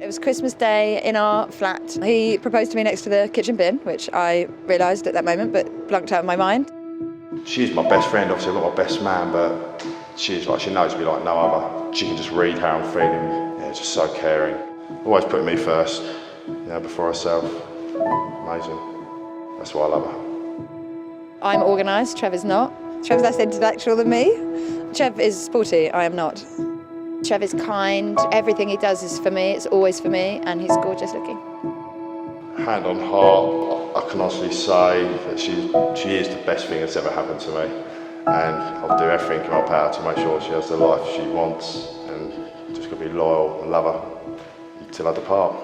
was Christmas Day in our flat. He proposed to me next to the kitchen bin, which I realised at that moment, but blanked out of my mind. She's my best friend, obviously I'm not my best man, but she knows me like no other. She can just read how I'm feeling. Yeah, just so caring. Always putting me first, before herself. Amazing. That's why I love her. I'm organised, Trevor's not. Trevor's less intellectual than me. Trev is sporty, I am not. Trev is kind, everything he does is for me, it's always for me, and he's gorgeous looking. Hand on heart, I can honestly say that she is the best thing that's ever happened to me, and I'll do everything in my power to make sure she has the life she wants, and just got to be loyal and love her until I depart.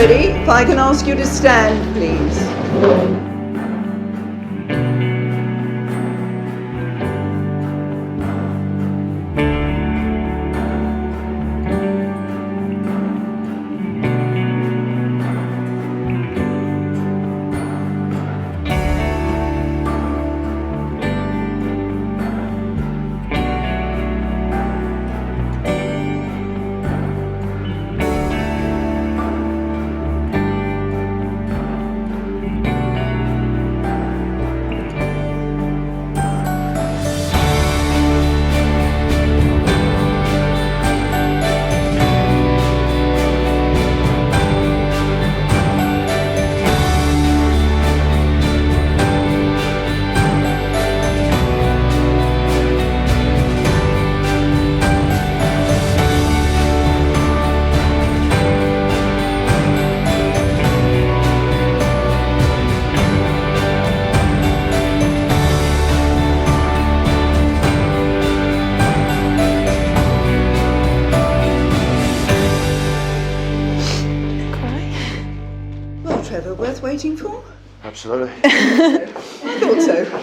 ready, if I can ask you to stand, please. Well, Trevor, worth waiting for? Absolutely. I thought so.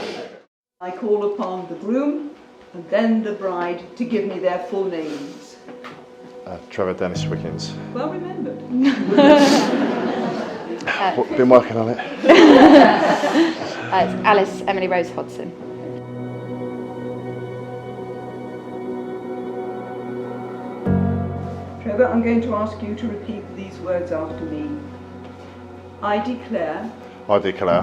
I call upon the groom and then the bride to give me their full names. Trevor Dennis Wickens. Well remembered. Been working on it. It's Alice Emily Rose Hodson. Trevor, I'm going to ask you to repeat these words after me. I declare I declare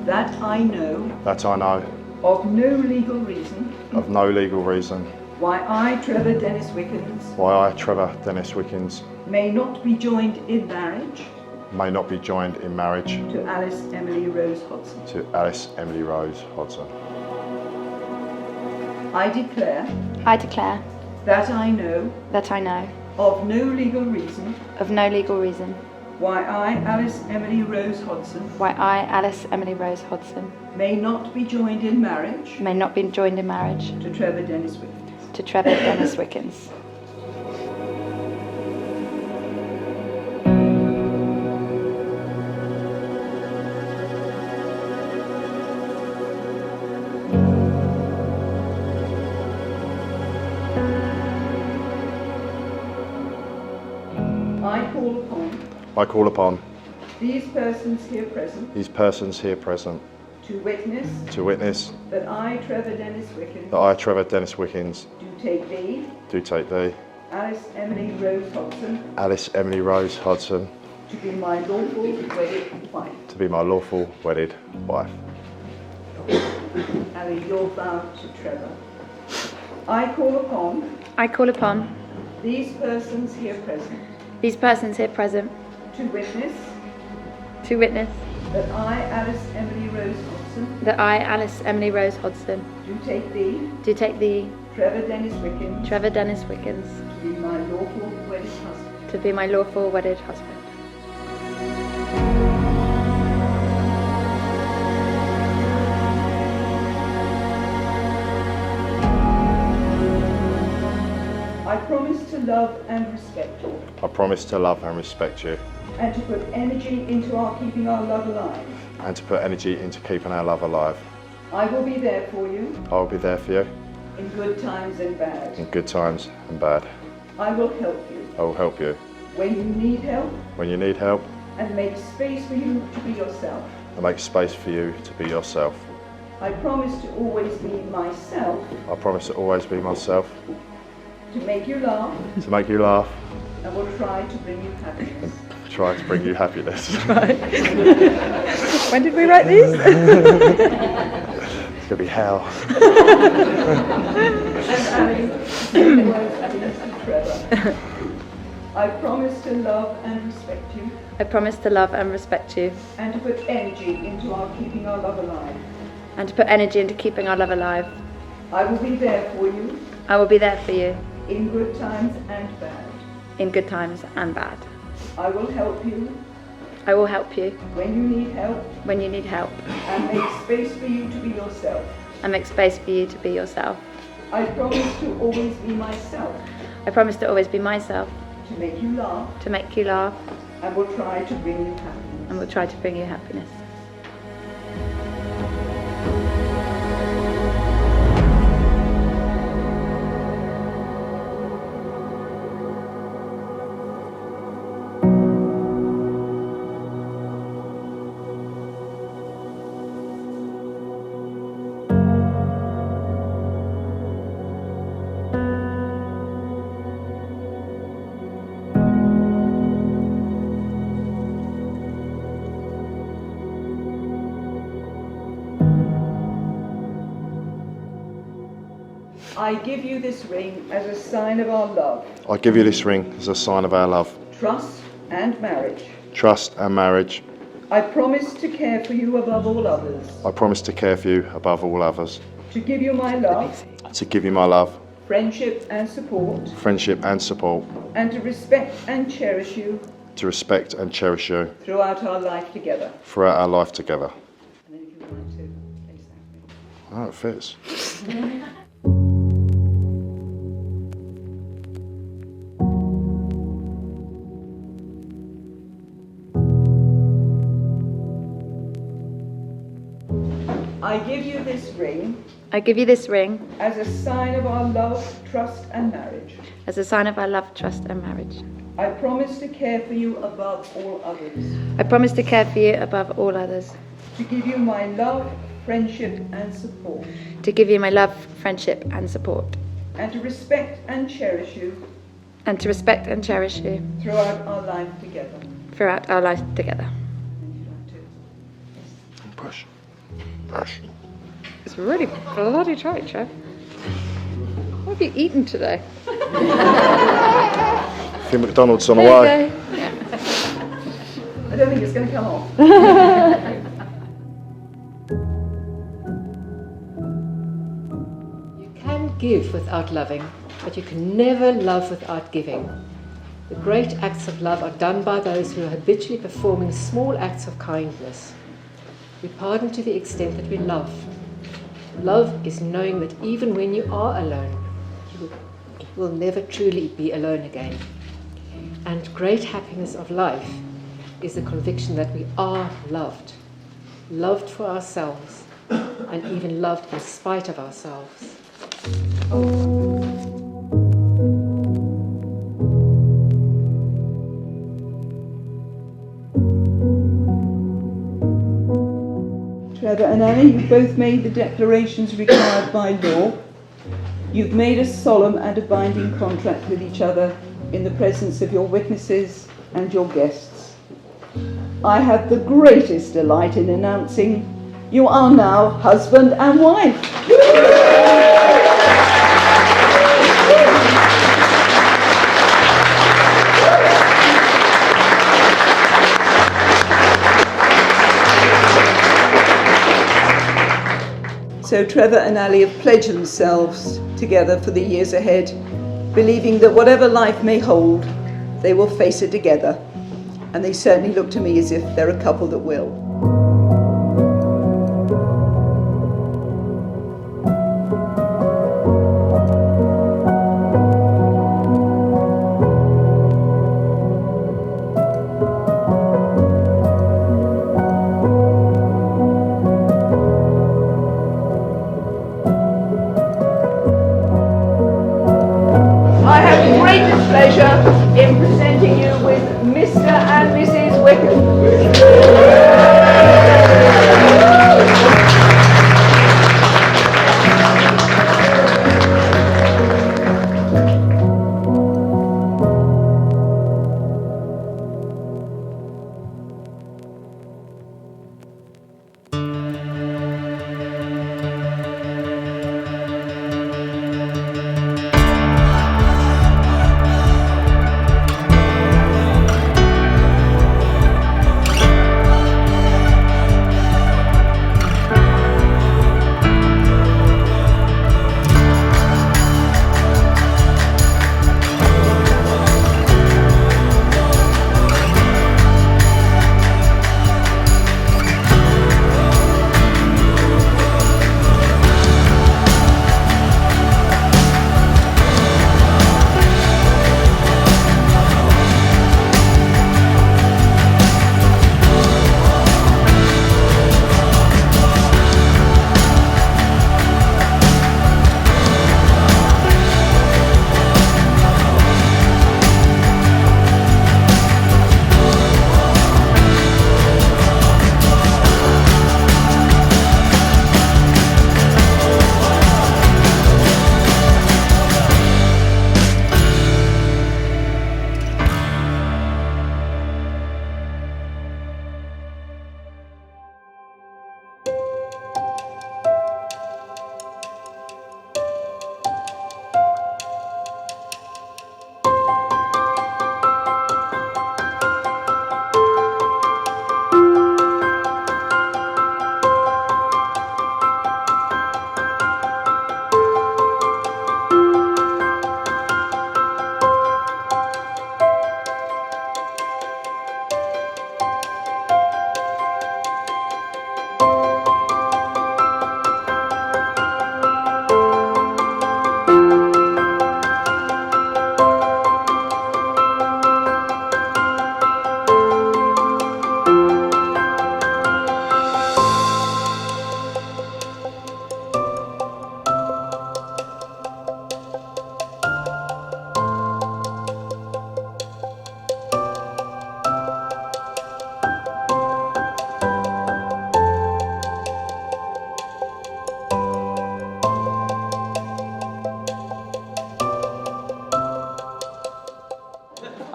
that I know that I know of no legal reason of no legal reason why I, Trevor Dennis Wickens, why I, Trevor Dennis Wickens, may not be joined in marriage may not be joined in marriage to Alice Emily Rose Hodson. to Alice Emily Rose Hodson. I declare That I know of no legal reason of no legal reason why I, Alice Emily Rose Hodson, why I, Alice Emily Rose Hodson, may not be joined in marriage may not be joined in marriage to Trevor Dennis Wickens. to Trevor Dennis Wickens. I call upon these persons here present to witness that I, Trevor Dennis Wickens, do take thee, Alice Emily Rose Hodson, to be my lawful wedded wife. Allie, you're vowed to Trevor. I call upon these persons here present to witness that I, Alice Emily Rose Hodson, do take thee, Trevor Dennis Wickens, to be my lawful wedded husband. I promise to love and respect you. I promise to love and respect you. And to put energy into our keeping our love alive. And to put energy into keeping our love alive. I will be there for you. I will be there for you. In good times and bad. In good times and bad. I will help you. I will help you. When you need help. When you need help. And make space for you to be yourself. And make space for you to be yourself. I promise to always be myself. I promise to always be myself. To make you laugh. To make you laugh. And will try to bring you happiness. Try to bring you happiness. Right. When did we write these? It's gonna be hell. And Allie, Trevor. I promise to love and respect you. I promise to love and respect you. And to put energy into our keeping our love alive. And to put energy into keeping our love alive. I will be there for you. I will be there for you. In good times and bad. In good times and bad. I will help you. I will help you. When you need help. When you need help. And make space for you to be yourself. And make space for you to be yourself. I promise to always be myself. I promise to always be myself. To make you laugh. To make you laugh. and will try to bring you happiness. and will try to bring you happiness. I give you this ring as a sign of our love, I give you this ring as a sign of our love, trust and marriage. trust and marriage. I promise to care for you above all others, I promise to care for you above all others, to give you my love, to give you my love, friendship and support, friendship and support, and to respect and cherish you to respect and cherish you throughout our life together. throughout our life together. And then if you would like to place that ring. Oh, it fits. I give you this ring I give you this ring as a sign of our love, trust and marriage. as a sign of our love, trust and marriage. I promise to care for you above all others, I promise to care for you above all others, to give you my love, friendship and support, to give you my love, friendship and support, and to respect and cherish you and to respect and cherish you throughout our life together. throughout our life together. And if you'd like to. Push. Push. It's really bloody tight, Trev. What have you eaten today? I think McDonald's on the There way. you go. I don't think it's going to come off. You can give without loving, but you can never love without giving. The great acts of love are done by those who are habitually performing small acts of kindness. We pardon to the extent that we love. Love is knowing that even when you are alone, you will never truly be alone again. And great happiness of life is the conviction that we are loved. Loved for ourselves, and even loved in spite of ourselves. Trevor and Allie, you've both made the declarations required by law. You've made a solemn and a binding contract with each other in the presence of your witnesses and your guests. I have the greatest delight in announcing you are now husband and wife. So Trevor and Allie have pledged themselves together for the years ahead, believing that whatever life may hold, they will face it together. And they certainly look to me as if they're a couple that will. I have the greatest pleasure in presenting you with Mr. and Mrs. Wickham.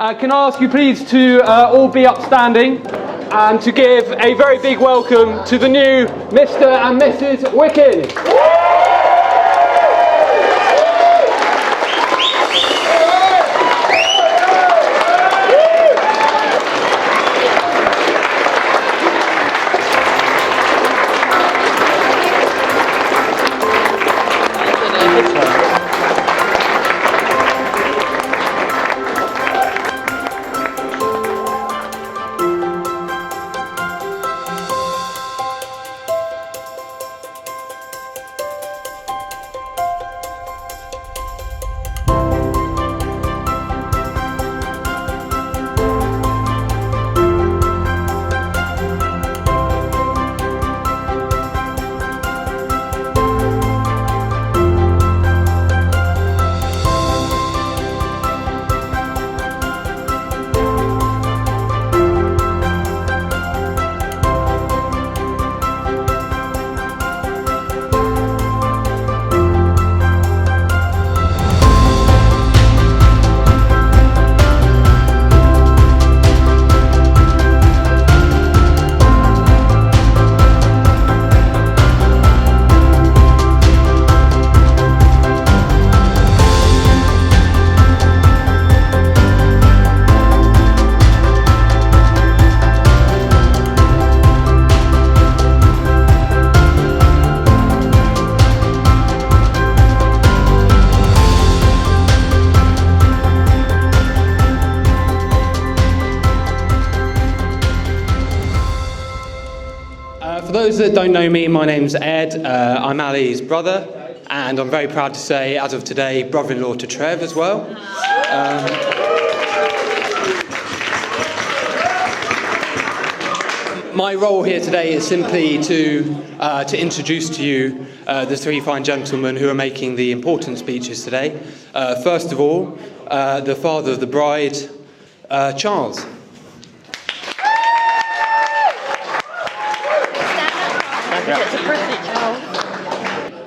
Can I ask you please to all be upstanding and to give a very big welcome to the new Mr. and Mrs. Wicken. For those that don't know me, my name's Ed. I'm Allie's brother, and I'm very proud to say, as of today, brother-in-law to Trev as well. My role here today is simply to introduce to you the three fine gentlemen who are making the important speeches today. First of all, the father of the bride, Charles.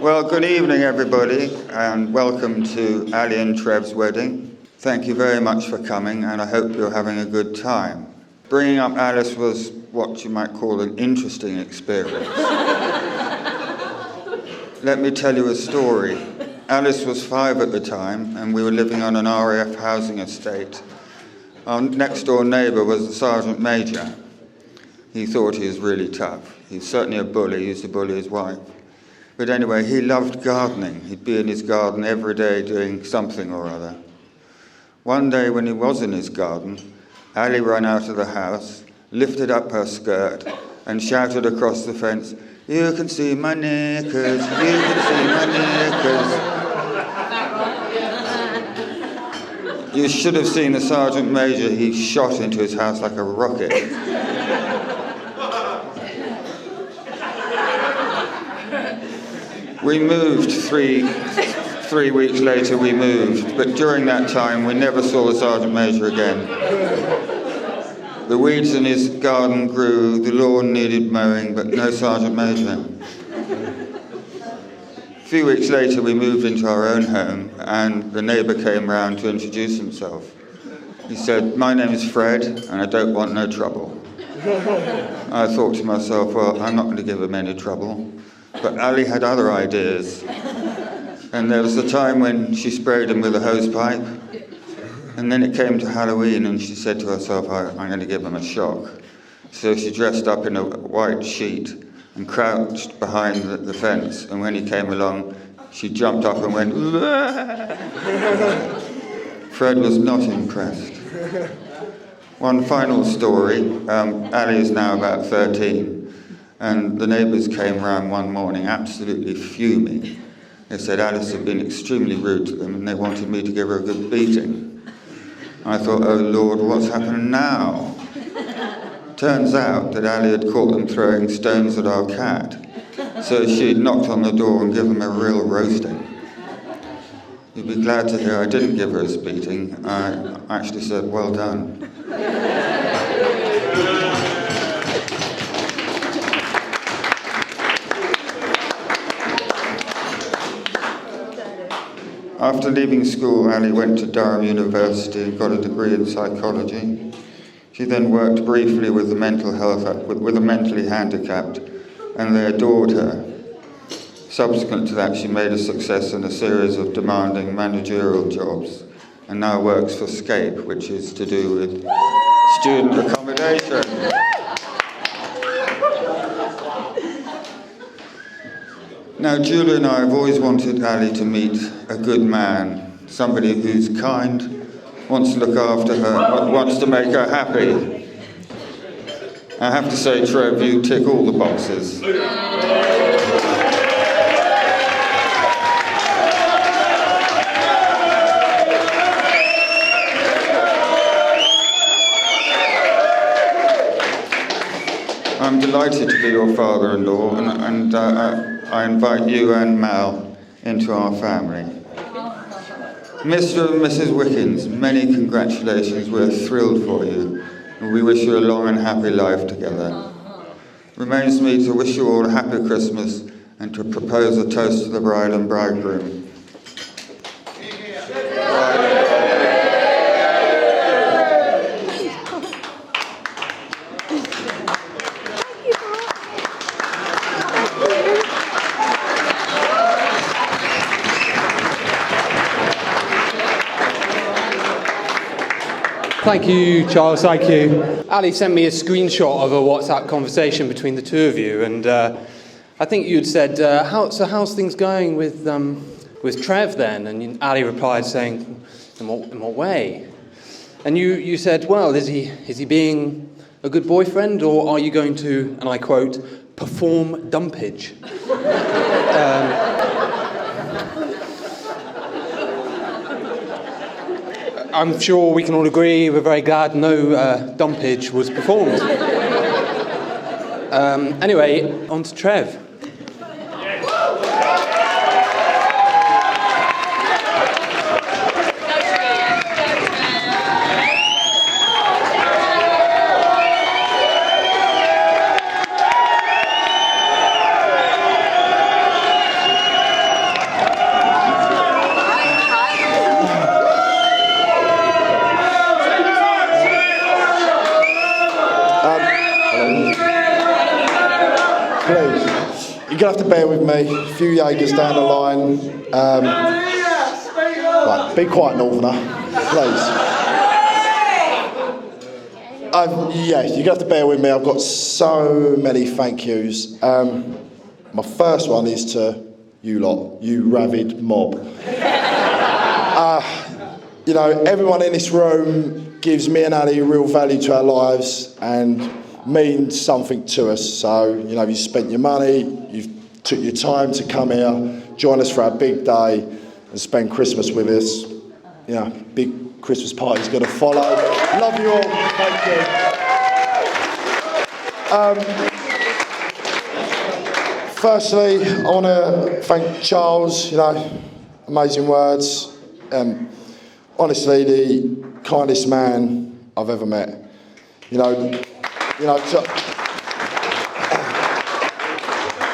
Well, good evening, everybody, and welcome to Allie and Trev's wedding. Thank you very much for coming, and I hope you're having a good time. Bringing up Alice was what you might call an interesting experience. Let me tell you a story. Alice was 5 at the time, and we were living on an RAF housing estate. Our next-door neighbour was the Sergeant Major. He thought he was really tough. He's certainly a bully. He used to bully his wife. But anyway, he loved gardening. He'd be in his garden every day doing something or other. One day when he was in his garden, Allie ran out of the house, lifted up her skirt, and shouted across the fence, "You can see my knickers, you can see my knickers." You should have seen the Sergeant Major. He shot into his house like a rocket. We moved three weeks later, we moved, but during that time we never saw the Sergeant Major again. The weeds in his garden grew, the lawn needed mowing, but no Sergeant Major. A few weeks later we moved into our own home, and the neighbour came round to introduce himself. He said, "My name is Fred, and I don't want no trouble." I thought to myself, well, I'm not going to give him any trouble. But Allie had other ideas. And there was a time when she sprayed him with a hose pipe. And then it came to Halloween and she said to herself, I'm going to give him a shock. So she dressed up in a white sheet and crouched behind the fence. And when he came along, she jumped up and went, Fred was not impressed. One final story. Allie is now about 13. And the neighbours came round one morning absolutely fuming. They said Alice had been extremely rude to them and they wanted me to give her a good beating. I thought, oh Lord, what's happened now? Turns out that Allie had caught them throwing stones at our cat. So she'd knocked on the door and given them a real roasting. You'd be glad to hear I didn't give her a beating. I actually said, well done. After leaving school, Allie went to Durham University and got a degree in psychology. She then worked briefly with the mentally handicapped, and they adored her. Subsequent to that, she made a success in a series of demanding managerial jobs, and now works for SCAPE, which is to do with student accommodation. Now, Julia and I have always wanted Allie to meet a good man, somebody who's kind, wants to look after her, wants to make her happy. I have to say, Trev, you tick all the boxes. I'm delighted to be your father-in-law, and I invite you and Mal into our family. Mr. and Mrs. Wickens, many congratulations. We're thrilled for you, and we wish you a long and happy life together. Remains me to wish you all a happy Christmas and to propose a toast to the bride and bridegroom. Thank you, Charles, thank you. Ali sent me a screenshot of a WhatsApp conversation between the two of you, and I think you'd said, how's things going with Trev then? And Ali replied saying, in what way? And you said, well, is he being a good boyfriend, or are you going to, and I quote, perform dumpage? I'm sure we can all agree we're very glad no dumpage was performed. Anyway, on to Trev. You're going to have to bear with me, a few Jaegers down the line. Right, be quiet, Northerner, please. Yeah, you're going to have to bear with me, I've got so many thank yous. My first one is to you lot, you rabid mob. You know, everyone in this room gives me and Ali real value to our lives and means something to us. So, you know, you spent your money, you've took your time to come here, join us for our big day and spend Christmas with us. You know, big Christmas party's going to follow. Love you all. Thank you. Firstly, I want to thank Charles, you know, amazing words. Honestly, the kindest man I've ever met. You know,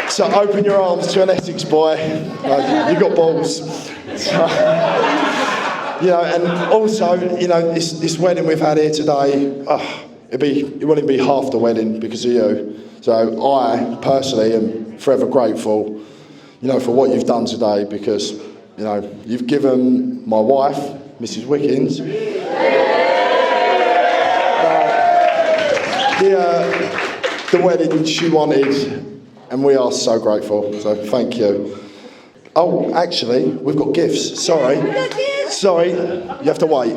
so open your arms to an Essex boy. You got balls. So, you know, and also, you know, this wedding we've had here today, it wouldn't be half the wedding because of you. So I personally am forever grateful, you know, for what you've done today because, you know, you've given my wife, Mrs. Wickens, the wedding she wanted, and we are so grateful, so thank you. Oh, actually, we've got gifts, sorry, you have to wait.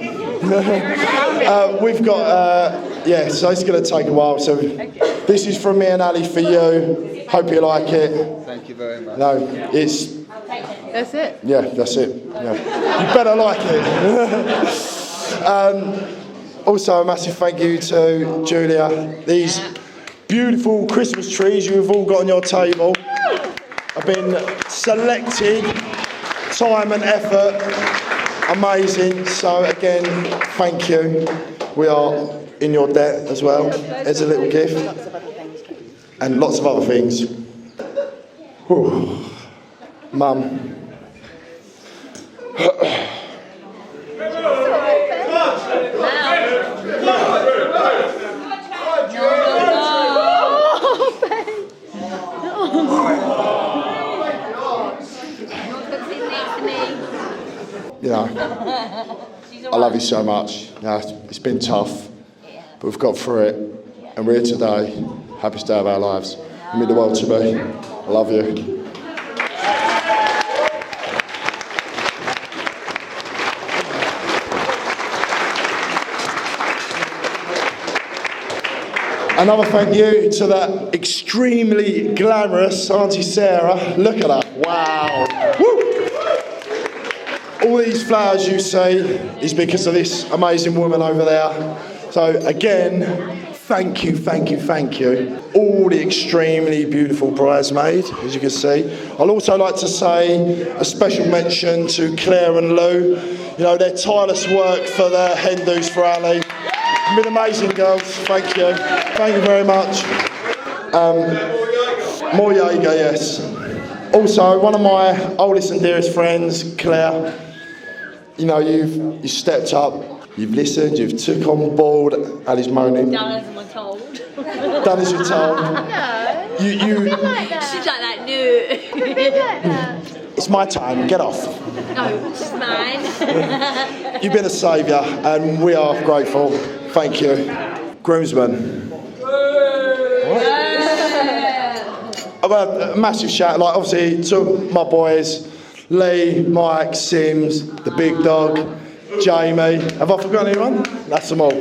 We've got, so it's going to take a while, so this is from me and Ali for you, hope you like it. Thank you very much. No, it's... That's it? Yeah, that's it, yeah. You better like it. Also, a massive thank you to Julia. These beautiful Christmas trees you have all got on your table have been selected, time and effort, amazing. So again, thank you. We are in your debt as well. There's a little gift. And lots of other things. Whew. Mum, You know, I love you so much. You know, it's been tough, but we've got through it, and we're here today. Happiest day of our lives. You mean the world to me. I love you. Another thank you to that extremely glamorous Auntie Sarah. Look at her. Wow. Woo! All these flowers you see is because of this amazing woman over there. So again, thank you. All the extremely beautiful bridesmaids, as you can see. I'd also like to say a special mention to Claire and Lou. You know, their tireless work for the hen do's for Allie. You've been amazing, girls. Thank you. Thank you very much. More Jaeger, yes. Also, one of my oldest and dearest friends, Claire. You know, you've stepped up, you've listened, you've took on board Allie's moaning. Done as I'm told. Done as you're told. No. You Like that. She's like that, no. Like that. It's my time, get off. No, it's mine. You've been a saviour, and we are grateful. Thank you. Groomsmen. I've had a massive shout, like obviously to my boys, Lee, Mike, Sims, the big dog, Jamie. Have I forgotten anyone? That's them all.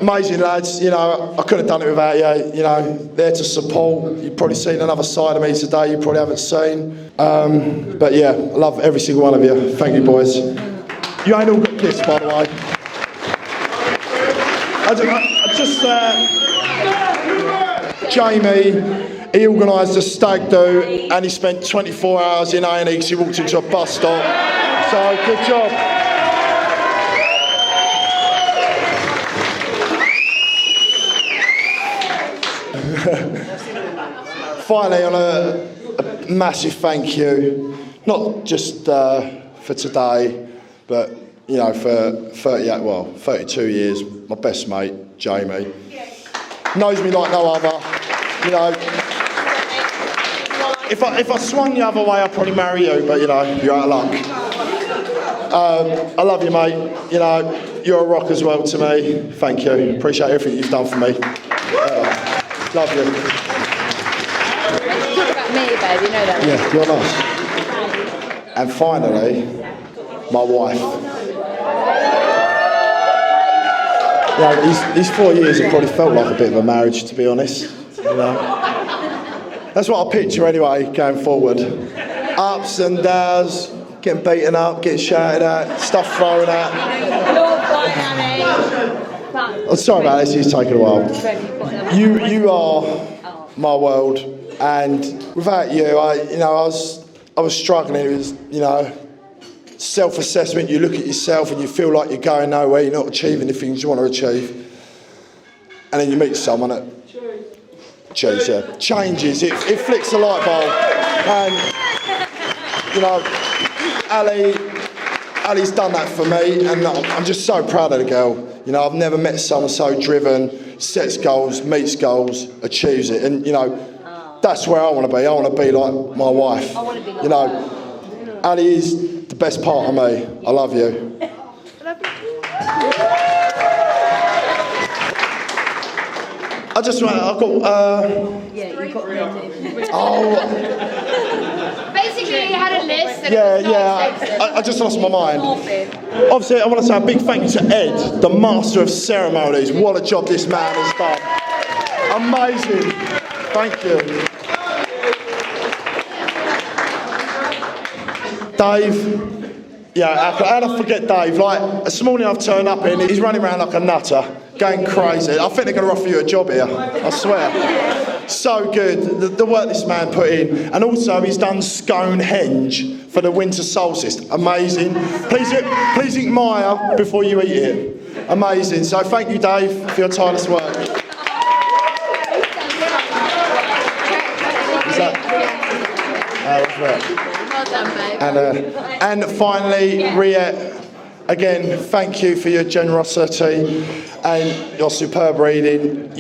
Amazing lads, you know, I couldn't have done it without you, you know, there to support. You've probably seen another side of me today you probably haven't seen. But yeah, I love every single one of you. Thank you, boys. You ain't all got gifts, by the way. Jamie, he organised a stag do and he spent 24 hours in A&E because he walked into a bus stop. So, good job. Finally, on a massive thank you, not just for today, but you know, for 32 years, my best mate, Jamie, knows me like no other. You know, if I swung the other way, I'd probably marry you, but you know, you're out of luck. I love you, mate. You know, you're a rock as well to me. Thank you. Appreciate everything you've done for me. Love you. Talk about me, babe, you know that. Yeah, you're nice. And finally, my wife. Yeah, these 4 years have probably felt like a bit of a marriage, to be honest. You know, that's what I picture anyway, going forward. Ups and downs, getting beaten up, getting shouted at, stuff thrown at. Oh, sorry about this, it's taken a while. You are my world, and without you, I was struggling. It was, you know, self-assessment. You look at yourself and you feel like you're going nowhere. You're not achieving the things you want to achieve, and then you meet someone that changes. It flicks a light bulb, and you know, Allie's done that for me, and I'm just so proud of the girl. You know, I've never met someone so driven, sets goals, meets goals, achieves it, and you know, that's where I want to be. I want to be like my wife. You know, Allie is the best part of me. I love you. I've got. Yeah, you got me. Oh. Basically, you had a list. And I just lost my mind. Obviously, I want to say a big thank you to Ed, the master of ceremonies. What a job this man has done. Amazing. Thank you. Dave. Yeah, how could I forget Dave? Like, this morning I've turned up in, he's running around like a nutter, going crazy. I think they're going to offer you a job here, I swear. So good, the work this man put in. And also, he's done Stonehenge for the winter solstice. Amazing. Please eat Maya before you eat it. Amazing. So thank you, Dave, for your tireless work. Is that? Well done. And finally, Riette, again, thank you for your generosity and your superb reading.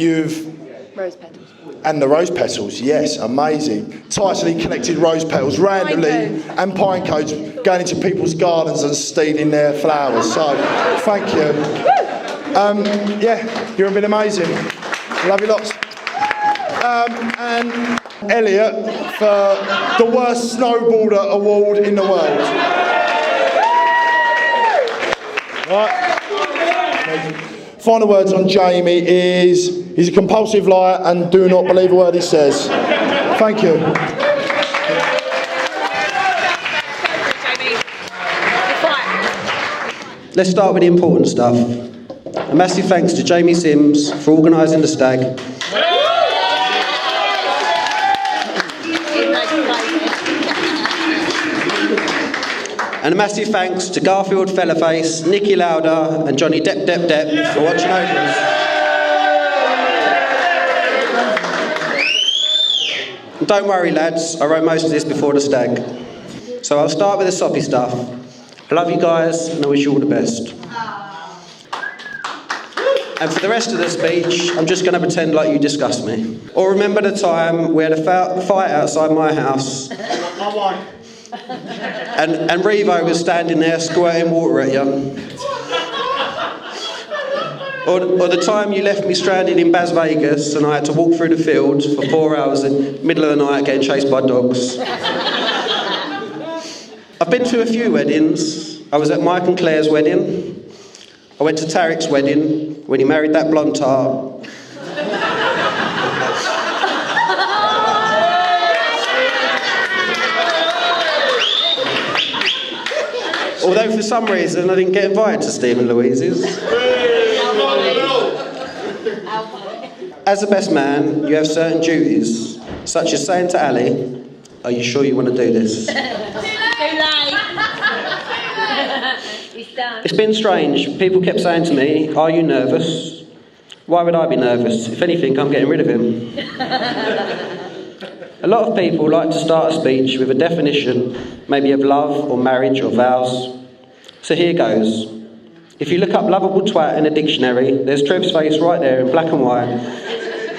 Rose petals. And the rose petals, yes, amazing. Tightly connected rose petals randomly and pine cones going into people's gardens and stealing their flowers. So, thank you. Yeah, you've been amazing. Love you lots. And Elliot for the worst snowboarder award in the world. Right. Final words on Jamie is he's a compulsive liar and do not believe a word he says. Thank you. Let's start with the important stuff. A massive thanks to Jamie Sims for organising the stag. And a massive thanks to Garfield Fellaface, Nicky Lauder and Johnny Depp for watching over us. And don't worry lads, I wrote most of this before the stag. So I'll start with the soppy stuff. I love you guys and I wish you all the best. And for the rest of the speech, I'm just going to pretend like you disgust me. Or remember the time we had a fight outside my house. And Revo was standing there squirting water at you. Or the time you left me stranded in Las Vegas and I had to walk through the field for 4 hours in the middle of the night getting chased by dogs. I've been to a few weddings. I was at Mike and Claire's wedding. I went to Tarek's wedding when he married that blonde tart. Although for some reason I didn't get invited to Stephen Louise's. As a best man, you have certain duties, such as saying to Allie, "Are you sure you want to do this?" It's been strange. People kept saying to me, "Are you nervous?" Why would I be nervous? If anything, I'm getting rid of him. A lot of people like to start a speech with a definition, maybe of love or marriage or vows. So here goes. If you look up lovable twat in a dictionary, there's Trev's face right there in black and white.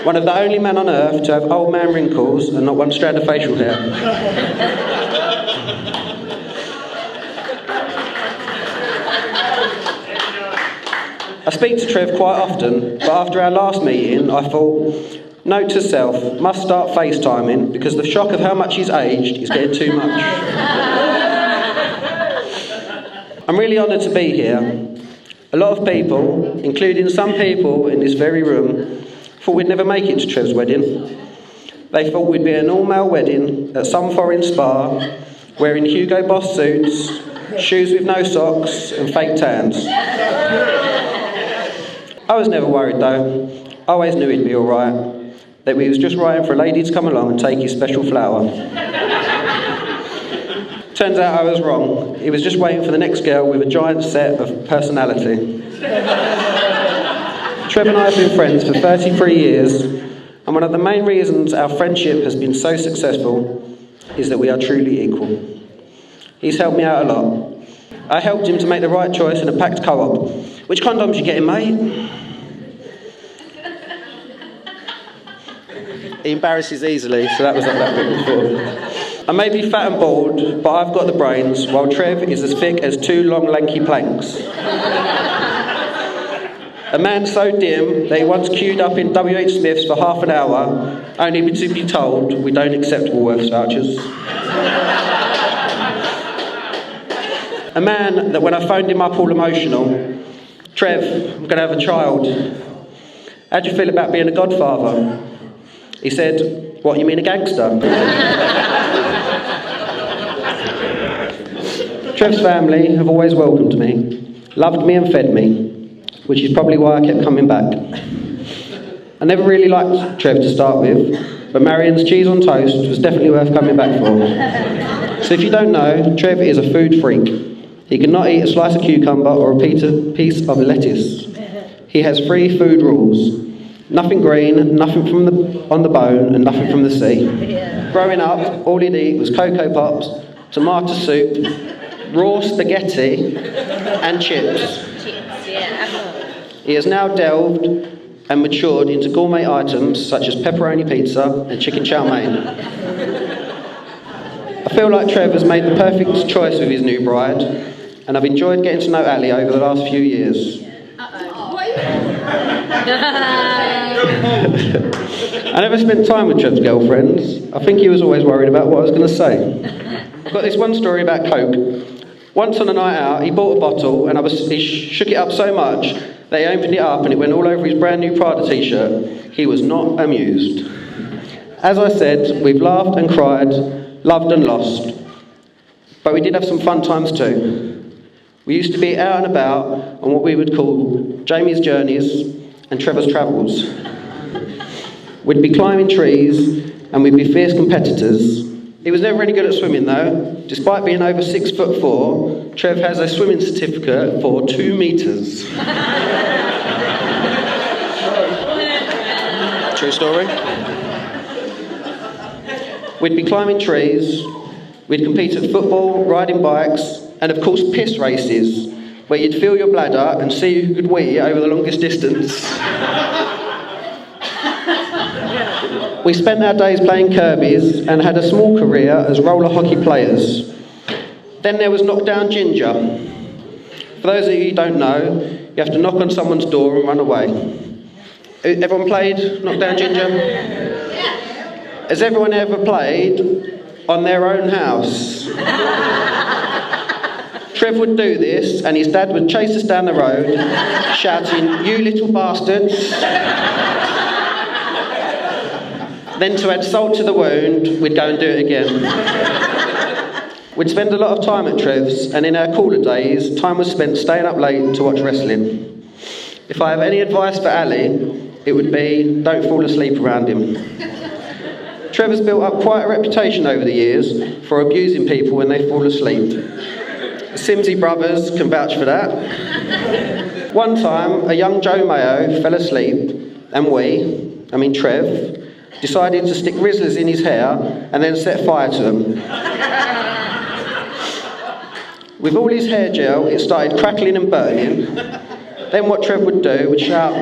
One of the only men on earth to have old man wrinkles and not one strand of facial hair. I speak to Trev quite often, but after our last meeting, I thought, note to self, must start FaceTiming because the shock of how much he's aged is getting too much. I'm really honoured to be here. A lot of people, including some people in this very room, thought we'd never make it to Trev's wedding. They thought we'd be an all-male wedding at some foreign spa, wearing Hugo Boss suits, shoes with no socks, and fake tans. I was never worried though. I always knew he'd be alright. That we was just waiting for a lady to come along and take his special flower. Turns out I was wrong. He was just waiting for the next girl with a giant set of personality. Trev and I have been friends for 33 years, and one of the main reasons our friendship has been so successful is that we are truly equal. He's helped me out a lot. I helped him to make the right choice in a packed co-op. Which condoms you getting, mate? He embarrasses easily, so that was that bit before. I may be fat and bald, but I've got the brains, while Trev is as thick as 2 long lanky planks. A man so dim that he once queued up in WH Smith's for half an hour, only to be told we don't accept Woolworths vouchers. A man that when I phoned him up all emotional, "Trev, I'm going to have a child. How do you feel about being a godfather?" He said, "What, you mean a gangster?" Trev's family have always welcomed me, loved me and fed me, which is probably why I kept coming back. I never really liked Trev to start with, but Marion's cheese on toast was definitely worth coming back for. So if you don't know, Trev is a food freak. He cannot eat a slice of cucumber or a piece of lettuce. He has 3 food rules. Nothing green, nothing on the bone, and nothing from the sea. Growing up, all he'd eat was Cocoa Pops, tomato soup, raw spaghetti, and chips. He has now delved and matured into gourmet items such as pepperoni pizza and chicken chow mein. I feel like Trev has made the perfect choice with his new bride, and I've enjoyed getting to know Allie over the last few years. I never spent time with Trev's girlfriends. I think he was always worried about what I was going to say. I've got this one story about Coke. Once on a night out, he bought a bottle and he shook it up so much that he opened it up and it went all over his brand new Prada t-shirt. He was not amused. As I said, we've laughed and cried, loved and lost. But we did have some fun times too. We used to be out and about on what we would call Jamie's journeys and Trevor's travels. We'd be climbing trees and we'd be fierce competitors. He was never any good at swimming though. Despite being over 6'4", Trev has a swimming certificate for 2 metres. True story. We'd be climbing trees, we'd compete at football, riding bikes, and of course piss races, where you'd fill your bladder and see who could wee over the longest distance. We spent our days playing Kirby's and had a small career as roller hockey players. Then there was Knockdown Ginger. For those of you who don't know, you have to knock on someone's door and run away. Everyone played Knockdown Ginger? Has everyone ever played on their own house? Trev would do this, and his dad would chase us down the road, shouting, "You little bastards." Then to add salt to the wound, we'd go and do it again. We'd spend a lot of time at Trev's, and in our cooler days, time was spent staying up late to watch wrestling. If I have any advice for Allie, it would be, don't fall asleep around him. Trevor's built up quite a reputation over the years for abusing people when they fall asleep. The Simsey brothers can vouch for that. One time, a young Joe Mayo fell asleep, and Trev, decided to stick Rizzlers in his hair and then set fire to them. With all his hair gel, it started crackling and burning. Then what Trev would do would shout,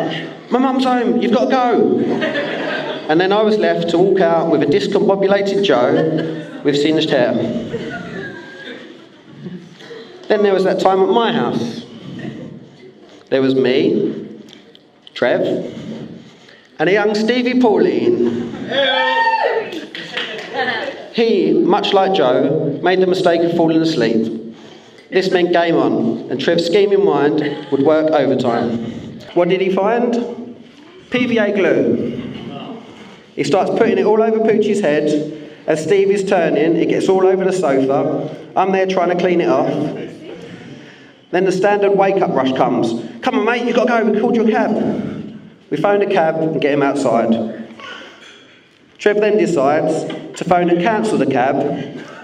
"My mum's home, you've got to go." And then I was left to walk out with a discombobulated Joe with singed hair. Then there was that time at my house. There was me, Trev, and a young Stevie Pauline. He, much like Joe, made the mistake of falling asleep. This meant game on, and Trev's scheming mind would work overtime. What did he find? PVA glue. He starts putting it all over Poochie's head. As Steve is turning, it gets all over the sofa. I'm there trying to clean it off. Then the standard wake-up rush comes. "Come on, mate, you've got to go. We called you a cab." We phoned a cab and get him outside. Trev then decides to phone and cancel the cab,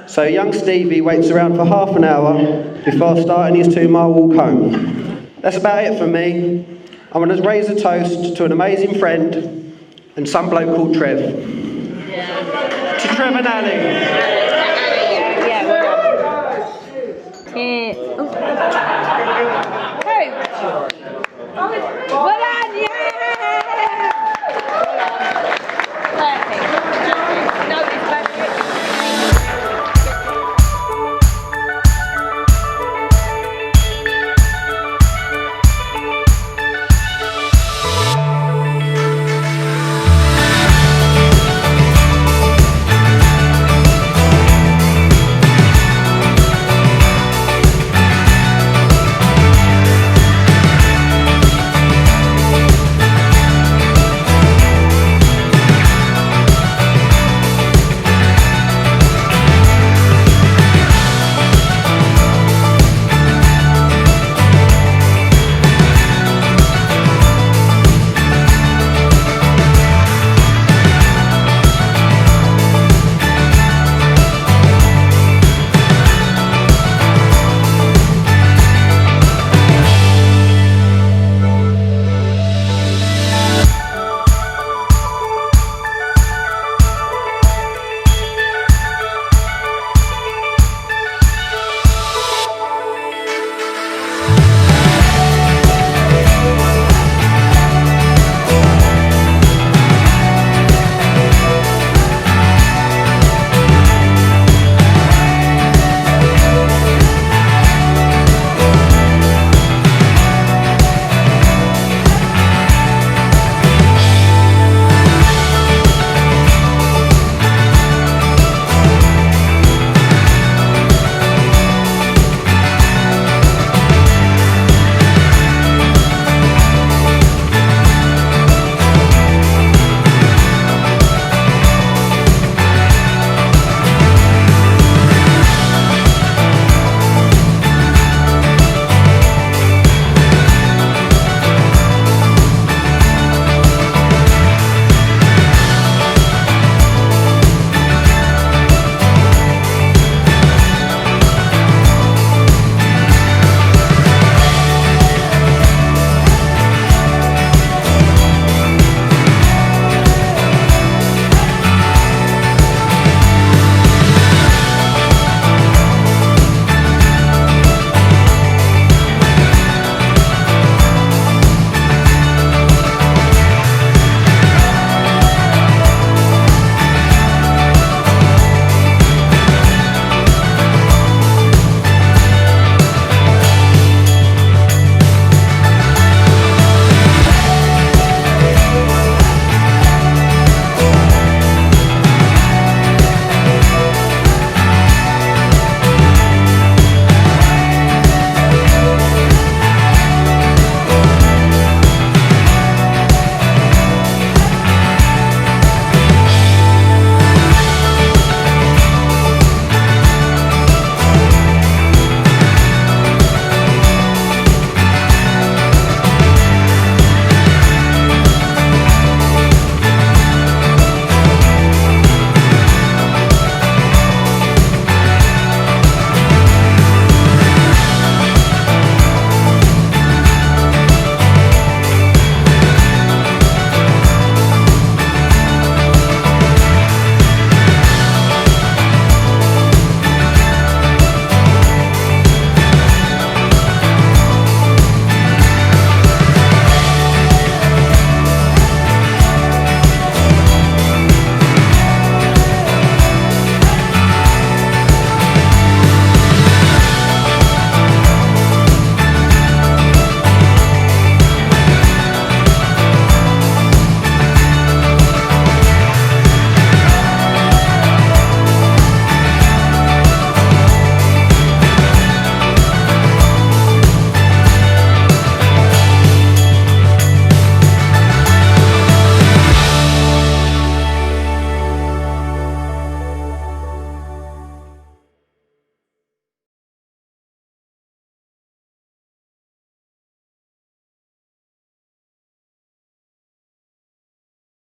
so young Stevie waits around for half an hour before starting his 2-mile walk home. That's about it for me. I want to raise a toast to an amazing friend and some bloke called Trev. To Trev and Allie. Well done, yeah!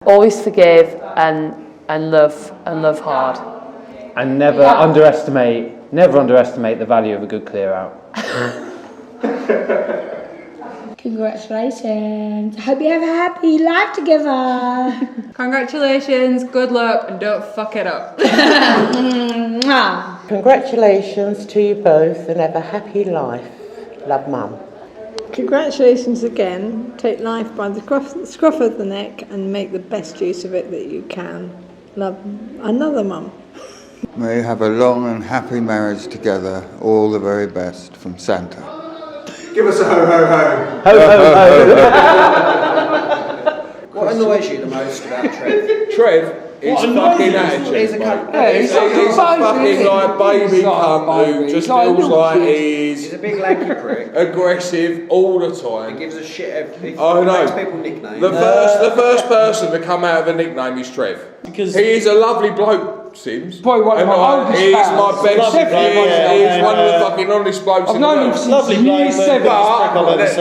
Always forgive and love hard. And never underestimate the value of a good clear out. Congratulations. I hope you have a happy life together. Congratulations, good luck, and don't fuck it up. Congratulations to you both and have a happy life. Love, Mum. Congratulations again. Take life by the scruff of the neck and make the best use of it that you can. Love, another Mum. May you have a long and happy marriage together. All the very best from Santa. Give us a ho ho ho. Ho ho ho. What annoys you the most about Trev? Trev, his fucking attitude. He's a He's a fucking like baby cunt who just feels like He's a big lanky prick. aggressive all the time. He gives a shit. He I know. makes people nicknames. The first person to come out of a nickname is Trev. Because he is a lovely bloke. Sims. Boy, one of my oldest He's pals. my best. He's one of the fucking honest blokes in the world. I've known him since year 7.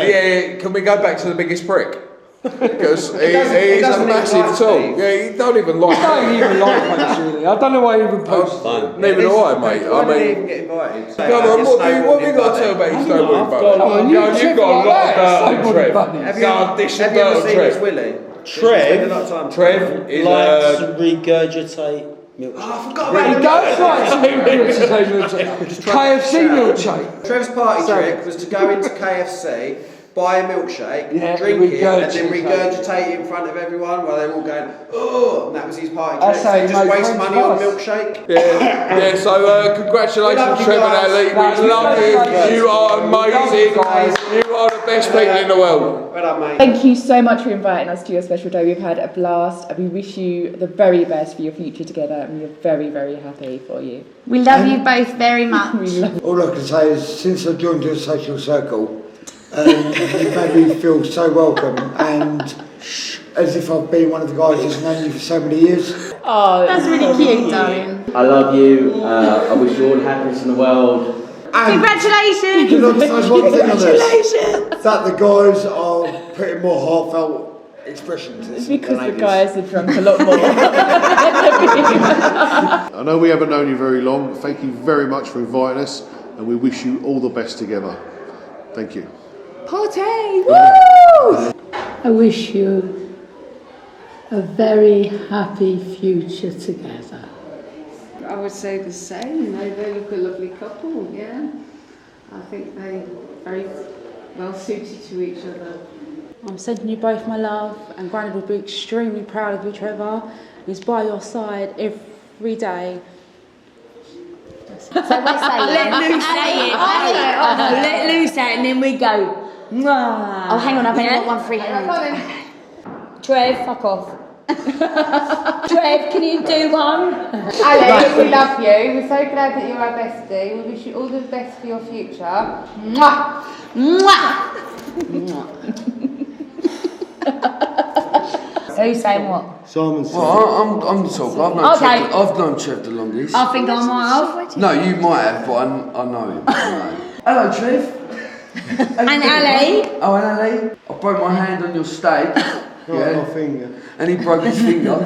Yeah, can we go back to the biggest prick? Because he's a massive tool. Yeah, he don't even like. I don't even like mates really. I don't know why he even posts. Neither do I, mate. Why did he even get invited? Come on, what have you got to tell about his snowboarding buddy? Come on, You've got a lot of dirt on Trev. Have you ever seen his Willie? Trev is likes to regurgitate milkshake. Oh, I forgot about He does like to regurgitate milkshake. KFC milkshake. Trev's party trick was to go into KFC, buy a milkshake, Yeah, drink it, and then regurgitate. regurgitate it in front of everyone while they're all going, oh, and that was his party That's trick. how So you he just make waste French money on fries. milkshake. Yeah, so congratulations, Trev and Allie. We love you. You are amazing. You are the best people in the world. Well done, mate. Thank you so much for inviting us to your special day. We've had a blast and we wish you the very best for your future together and we're very, very happy for you. We love you both very much. All I can say is, since I joined your social circle, you made me feel so welcome and as if I've been one of the guys who's known you for so many years. Oh, that's really cute, darling. I love you. I wish you all the happiness in the world. Congratulations! Can I say one thing on this? That the guys are putting more heartfelt expressions. It's because the guys have drunk a lot more. I know we haven't known you very long, but thank you very much for inviting us, and we wish you all the best together. Thank you. Party! Woo! I wish you a very happy future together. I would say the same. They look a lovely couple, yeah. I think they're very well suited to each other. I'm sending you both my love, and Granny will be extremely proud of you, Trevor. He's by your side every day. So we're saying, let Lou say it. Let Lou say it, and then we go. Mwah. Oh, hang on, I've only got one free hand. Trev, fuck off. Trev, can you do one? Allie, we love you. We're so glad that you're our bestie. We wish you all the best for your future. Mwah! Mwah! Who's saying what? Simon's saying. Well, I'm the talker. I've known Trev the longest. I think I might have. No, you might have, but I know him. Hello, Trev. And Allie. Oh, and Allie. I broke my hand on your steak. My finger. And he broke his finger.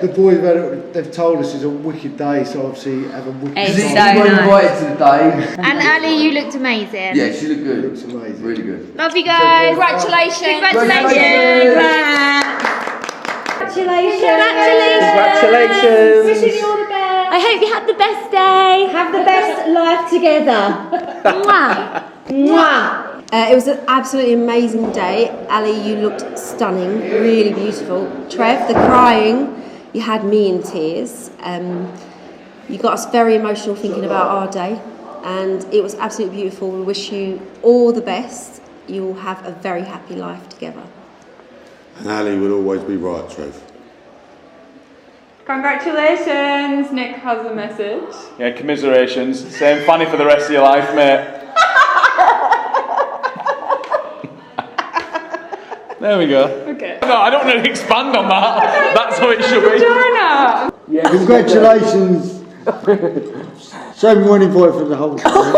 The boys, they've told us it's a wicked day, so obviously have a wicked It's day. so You were nice. invited to the day. And Allie, you looked amazing. Yeah, she looked good. Looks amazing. Really good. Love you guys. Congratulations. Congratulations. Congratulations. Wishing you all the best. I hope you had the best day. Have the best life together. Mwah. Mwah. It was an absolutely amazing day. Ali, you looked stunning, really beautiful. Trev, the crying, you had me in tears. You got us very emotional thinking about our day, and it was absolutely beautiful. We wish you all the best. You will have a very happy life together. And Ali will always be right, Trev. Congratulations! Nick has a message. Yeah, commiserations. Same funny for the rest of your life, mate. There we go. Okay. No, I don't want to expand on that. That's how it should be. Joanna! Yeah. Congratulations, So everyone invited for the whole time.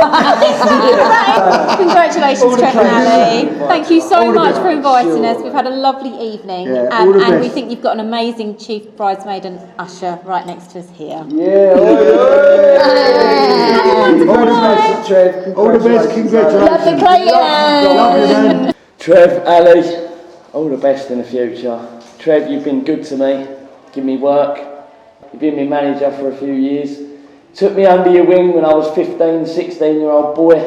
Congratulations, Trev and Allie. Thank you so much for inviting us. We've had a lovely evening, and we think you've got an amazing chief bridesmaid and usher right next to us here. All the best, Trev. All the best, congratulations. Love the Clayton. Trev, Allie, all the best in the future. Trev, you've been good to me, give me work. You've been my manager for a few years. Took me under your wing when I was 15, 16-year-old boy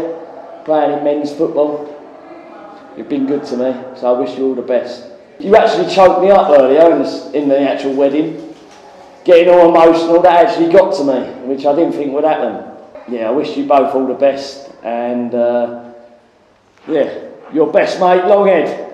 playing in men's football. You've been good to me, so I wish you all the best. You actually choked me up earlier in the actual wedding. Getting all emotional, that actually got to me, which I didn't think would happen. Yeah, I wish you both all the best, and your best mate, Longhead.